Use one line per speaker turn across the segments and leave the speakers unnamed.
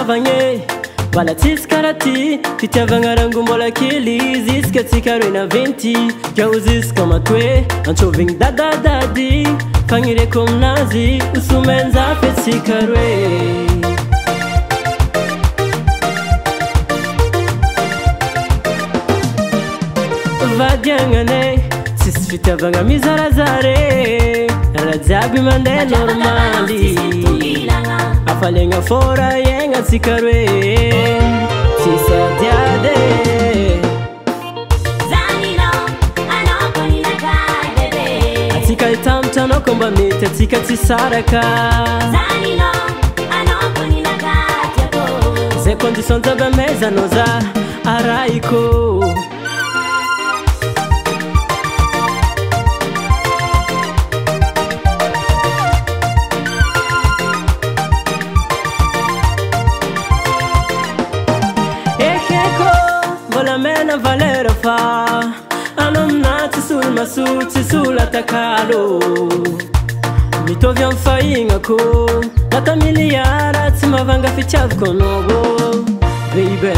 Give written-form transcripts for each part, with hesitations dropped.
havagny Bala tsisy karaty fitiavagna rango mbola kely Ziska tsika roy naventy Ka uziska matoe Antsovigny dadadady Fagnireko aminazy Usumenza fetsika roe Vadiagnane Tsisy fitiavagna mizarazare Raha jiaby mandeha normaly Afalegna fôra iegna tsika roe Tsisy adiady Atsika hitambatranao mba mety atsika tsy saraka Zay condition jiaby amezanao za arahiko Mena valera fa Anamna tsisula masu tsisula takalo Mitovy am fahignako Data miliara tsy mavanga fitiavako anao Baby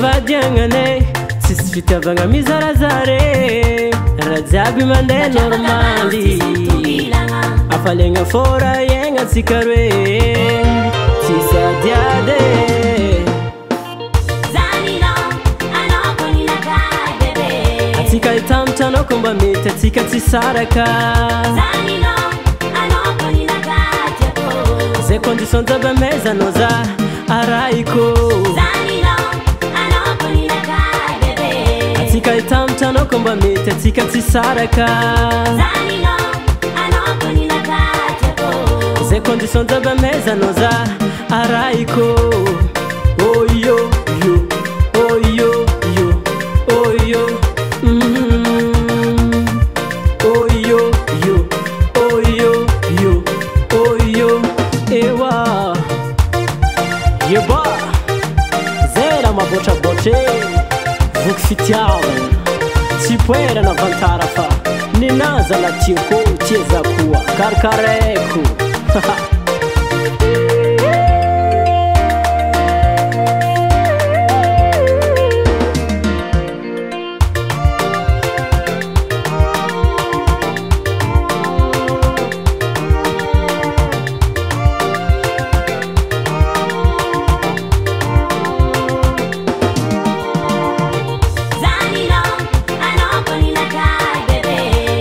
Vadiagnane Tsisy fitiavagna mizarazare Raha jiaby mandeha normaly Afalegna fôra iegna tsika roe Tsisy adiady Atsika hitambatranao mba mety atsika tsy saraka Zay condition jiaby amezanao za arahiko Atsika hitambatranao mba mety atsika tsy saraka Zay condition jiaby amezanao za arahiko Oh yo yo Oh yo yo Oh yo Oh yo yo Oh yo yo Oh yo Ewa Yeba Zera mabotrabotre Voky fitiavagna Tsy poerana vantara fa Ninaza la tiako tieza koa Karkareko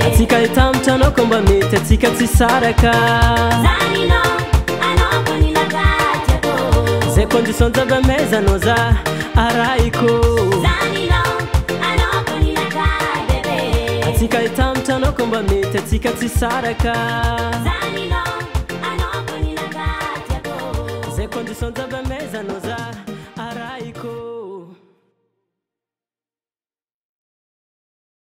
Atsika hitambatranao mba mety atsika tsy saraka Zay condition jiaby amezanao za arahiko Atsika hitambatranao mba mety atsika tsy saraka Zay condition jiaby amezanao za